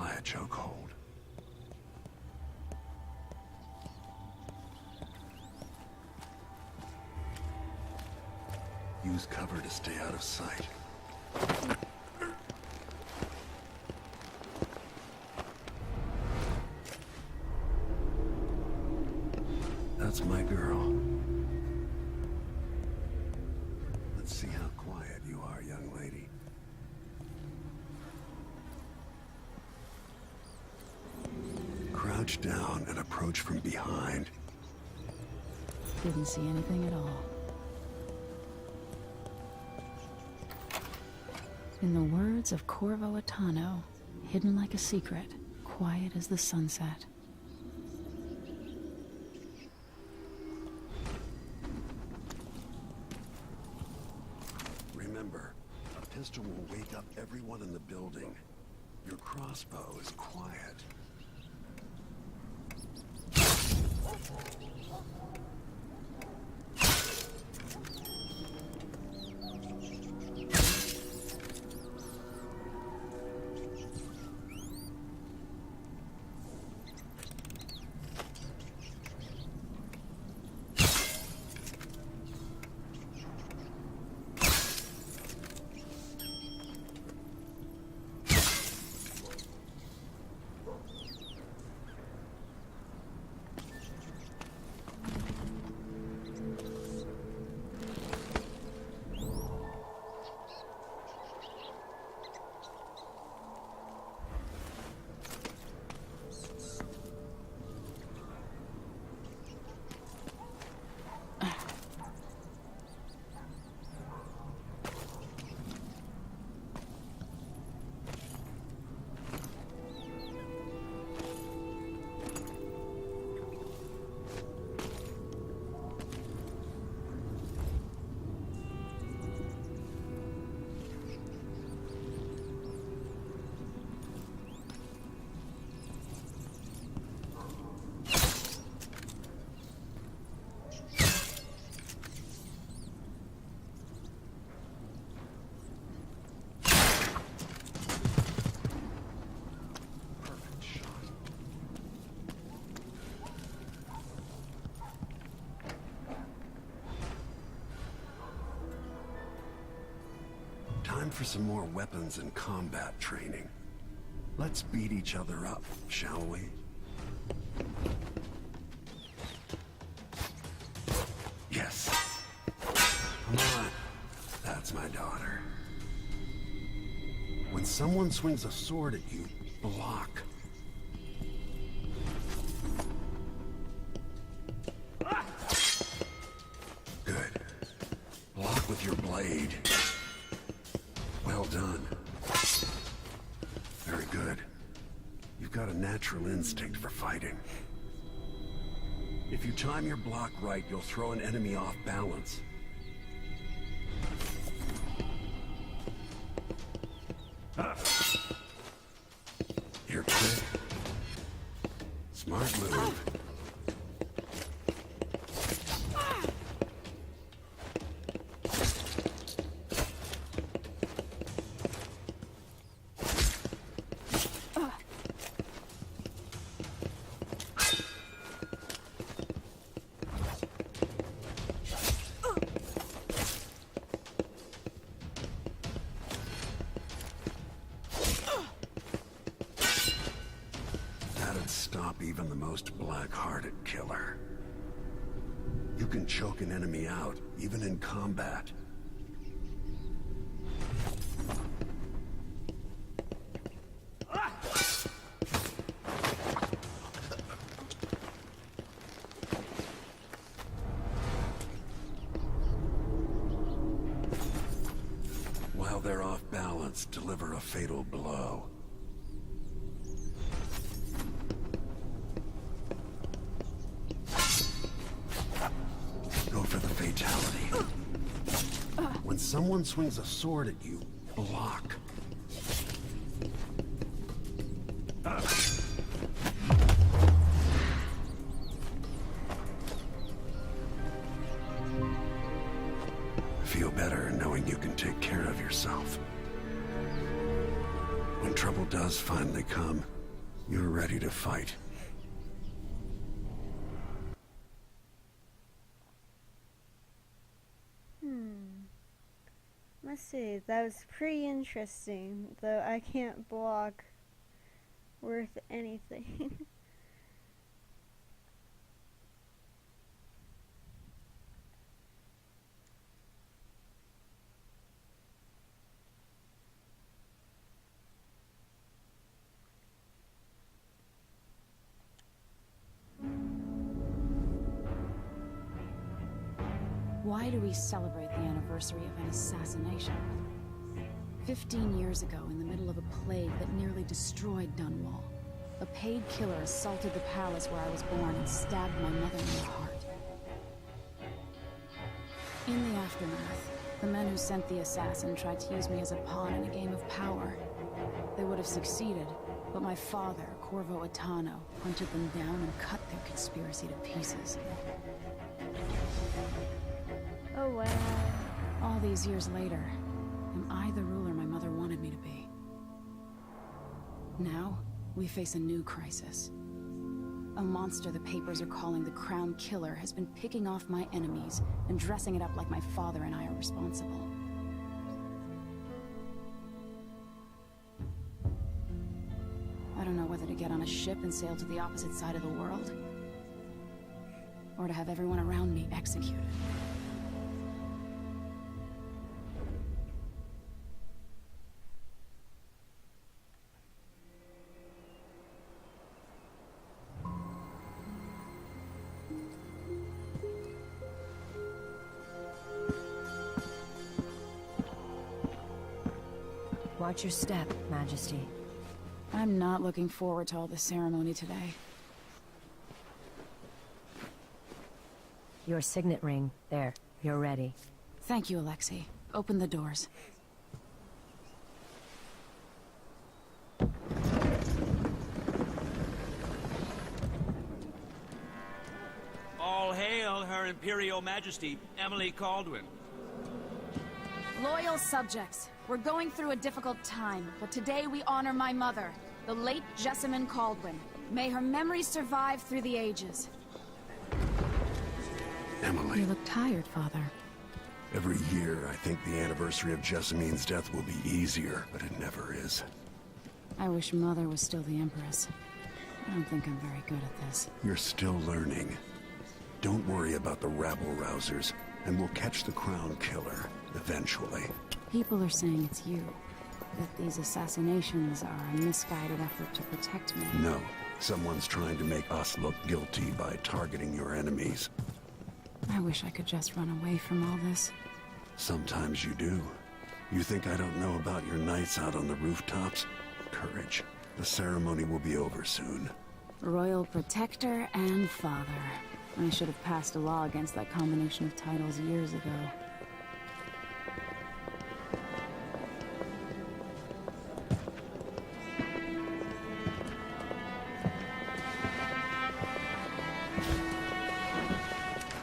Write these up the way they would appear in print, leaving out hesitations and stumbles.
by a chokehold. Use cover to stay out of sight. That's my girl. Let's see how quiet you are, young lady. Crouch down and approach from behind. Didn't see anything at all. In the words of Corvo Attano, hidden like a secret, quiet as the sunset. Remember, a pistol will wake up everyone in the building. Your crossbow is quiet. Time for some more weapons and combat training. Let's beat each other up, shall we? Yes. Come on. That's my daughter. When someone swings a sword at you, block. Good. Block with your blade. Well done. Very good. You've got a natural instinct for fighting. If you time your block right, you'll throw an enemy off balance. You're quick. Smart move. Stop even the most black-hearted killer. You can choke an enemy out, even in combat. While they're off balance, deliver a fatal blow. For the fatality. When someone swings a sword at you, block. Feel better knowing you can take care of yourself. When trouble does finally come, You're ready to fight. Let's see, that was pretty interesting, though I can't block worth anything. Why do we celebrate the anniversary of an assassination? 15 years ago, in the middle of a plague that nearly destroyed Dunwall, a paid killer assaulted the palace where I was born and stabbed my mother in the heart. In the aftermath, the men who sent the assassin tried to use me as a pawn in a game of power. They would have succeeded, but my father, Corvo Attano, hunted them down and cut their conspiracy to pieces. Oh wow. All these years later, am I the ruler my mother wanted me to be? Now, we face a new crisis. A monster the papers are calling the Crown Killer has been picking off my enemies and dressing it up like my father and I are responsible. I don't know whether to get on a ship and sail to the opposite side of the world, or to have everyone around me executed. Watch your step, Majesty. I'm not looking forward to all the ceremony today. Your signet ring. There. You're ready. Thank you, Alexei. Open the doors. All hail Her Imperial Majesty, Emily Caldwin. Loyal subjects, we're going through a difficult time, but today we honor my mother, the late Jessamine Caldwin. May her memory survive through the ages. Emily. You look tired, Father. Every year, I think the anniversary of Jessamine's death will be easier, but it never is. I wish Mother was still the Empress. I don't think I'm very good at this. You're still learning. Don't worry about the rabble-rousers, and we'll catch the Crown Killer, eventually. People are saying it's you. That these assassinations are a misguided effort to protect me. No. Someone's trying to make us look guilty by targeting your enemies. I wish I could just run away from all this. Sometimes you do. You think I don't know about your nights out on the rooftops? Courage. The ceremony will be over soon. Royal Protector and Father. I should have passed a law against that combination of titles years ago.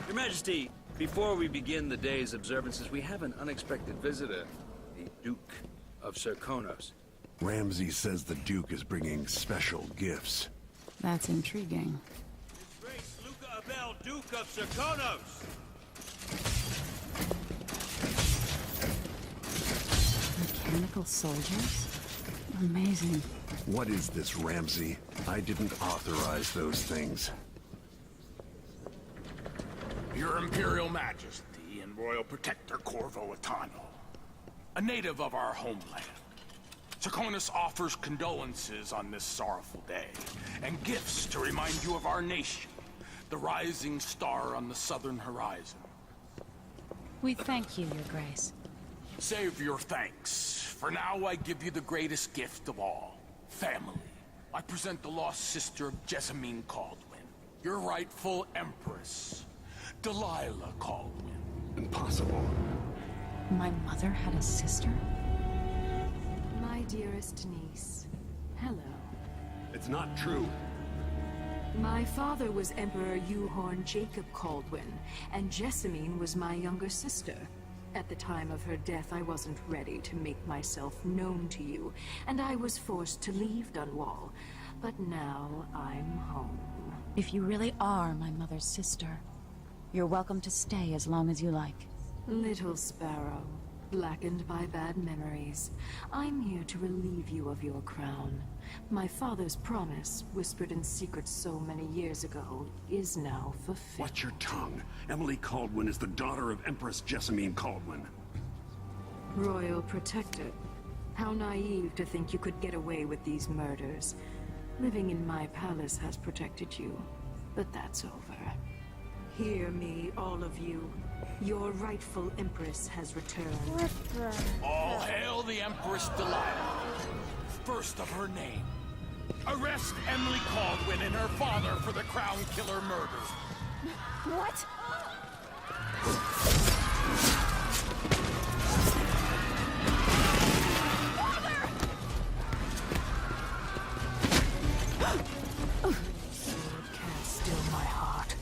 Your Majesty, before we begin the day's observances, we have an unexpected visitor, the Duke of Serkonos. Ramsay says the Duke is bringing special gifts. That's intriguing. His Grace Luca Abel, Duke of Serkonos! Mechanical soldiers? Amazing. What is this, Ramsay? I didn't authorize those things. Your Imperial Majesty and Royal Protector Corvo Attano, a native of our homeland. Serkonos offers condolences on this sorrowful day, and gifts to remind you of our nation, the rising star on the southern horizon. We thank you, Your Grace. Save your thanks. For now, I give you the greatest gift of all, family. I present the lost sister of Jessamine Caldwin, your rightful Empress, Delilah Caldwin. Impossible. My mother had a sister? My dearest niece, hello. It's not true. My father was Emperor Yuhorn Jacob Caldwin, and Jessamine was my younger sister. At the time of her death, I wasn't ready to make myself known to you, and I was forced to leave Dunwall. But now I'm home. If you really are my mother's sister, you're welcome to stay as long as you like. Little sparrow, blackened by bad memories, I'm here to relieve you of your crown. My father's promise, whispered in secret so many years ago, is now fulfilled. Watch your tongue. Emily Caldwin is the daughter of Empress Jessamine Caldwin. Royal Protector. How naive to think you could get away with these murders. Living in my palace has protected you, but that's over. Hear me, all of you. Your rightful Empress has returned. What the? All hail the Empress Delilah, first of her name. Arrest Emily Caldwin and her father for the Crown Killer murder. What? Sword can't still my heart.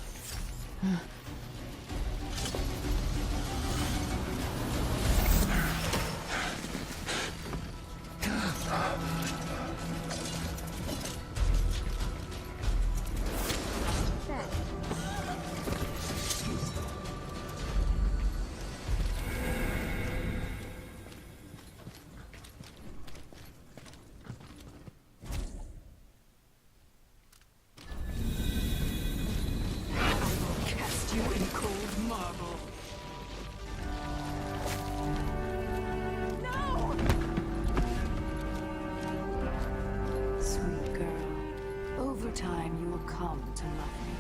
Cast you in cold marble. No! Sweet girl, over time you will come to love me.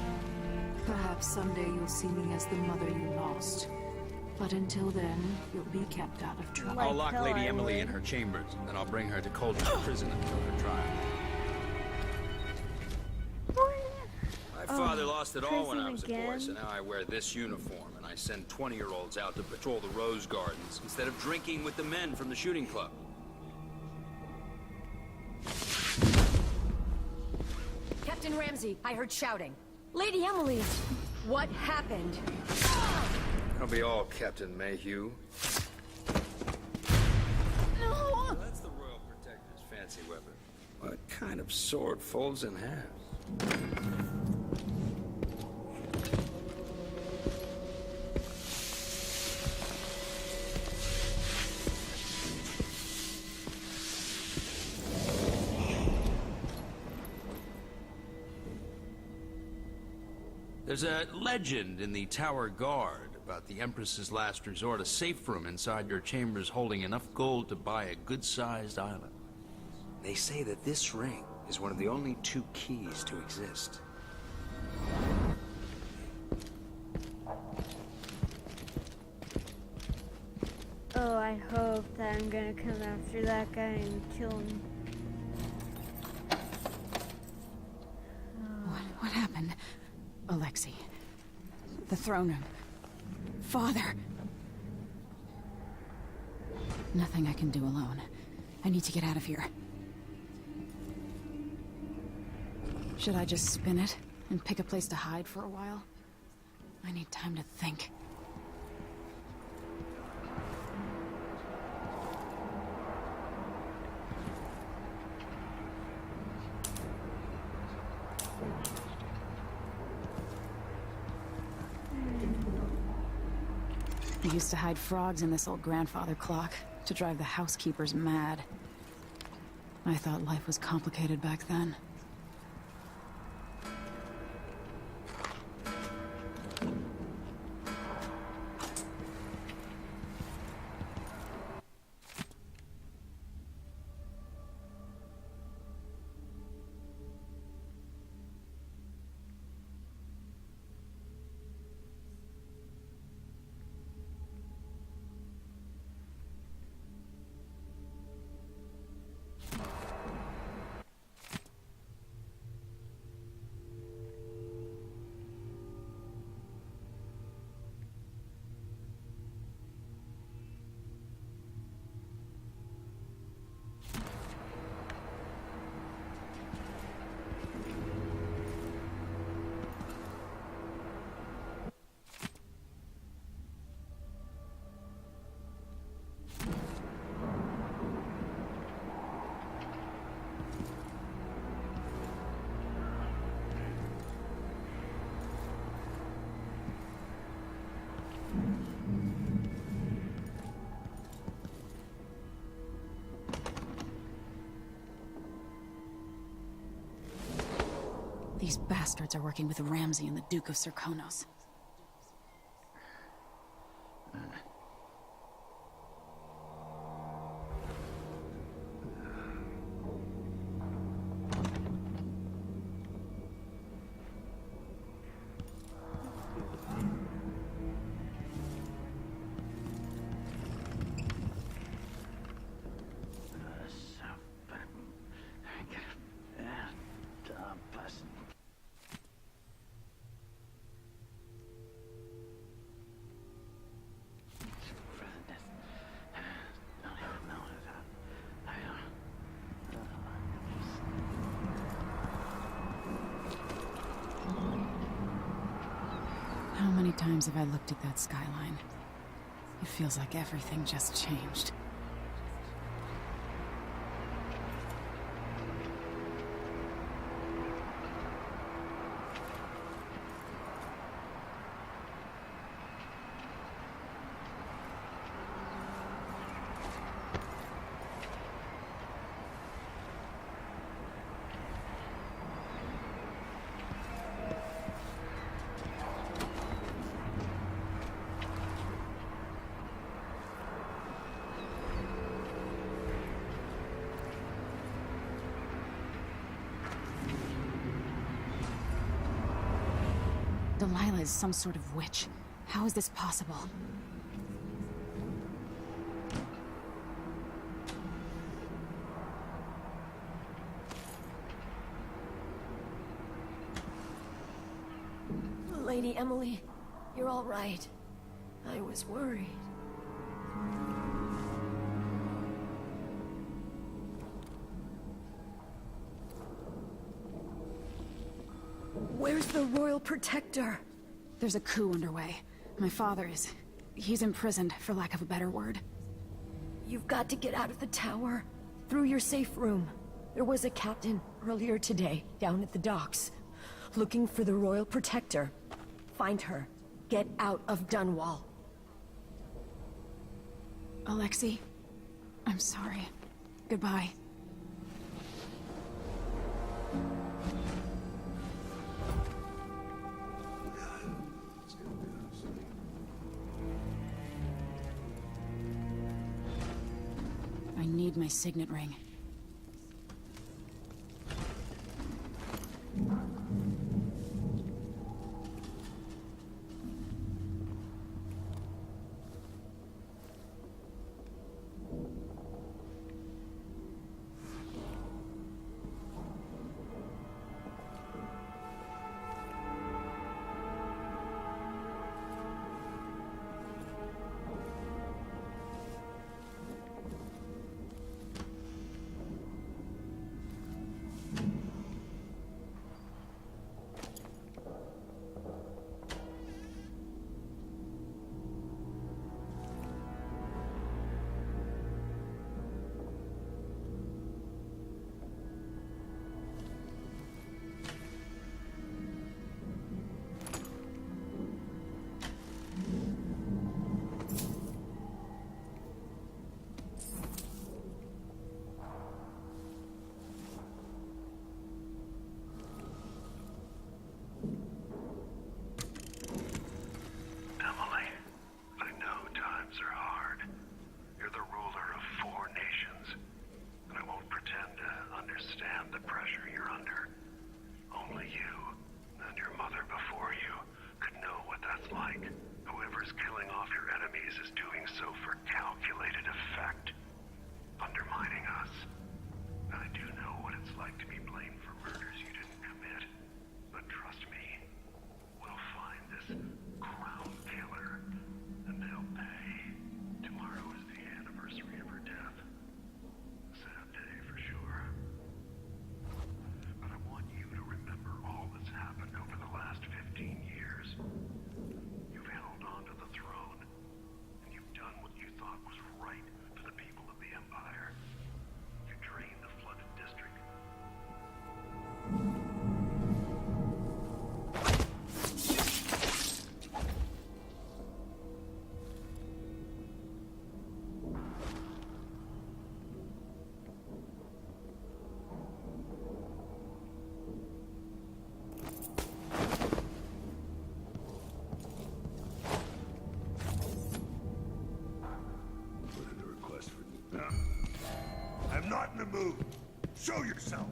Perhaps someday you'll see me as the mother you lost. But until then, you'll be kept out of trouble. I'll lock hell Lady I Emily would. in her chambers, then I'll bring her to Cauldron's prison until her trial. My father lost it all when I was a boy, prison so again? now I wear this uniform, and I send 20-year-olds out to patrol the rose gardens instead of drinking with the men from the shooting club. Captain Ramsey, I heard shouting. Lady Emily, what happened? That'll be all, Captain Mayhew. No! That's the Royal Protector's fancy weapon. What kind of sword folds in half? There's a legend in the Tower Guard about the Empress's last resort, a safe room inside your chambers holding enough gold to buy a good-sized island. They say that this ring is one of the only 2 keys to exist. Oh, I hope that I'm gonna come after that guy and kill him. What happened? Alexei. The throne room. Father. Nothing I can do alone. I need to get out of here. Should I just spin it and pick a place to hide for a while? I need time to think. I used to hide frogs in this old grandfather clock to drive the housekeepers mad. I thought life was complicated back then. These bastards are working with Ramsey and the Duke of Serkonos. How many times have I looked at that skyline? It feels like everything just changed. Delilah is some sort of witch. How is this possible? Lady Emily, you're all right. I was worried. Where's the Royal Protector? There's a coup underway. My father is... he's imprisoned, for lack of a better word. You've got to get out of the tower. Through your safe room. There was a captain earlier today, down at the docks. Looking for the Royal Protector. Find her. Get out of Dunwall. Alexei, I'm sorry. Goodbye. I need my signet ring. to move. Show yourself.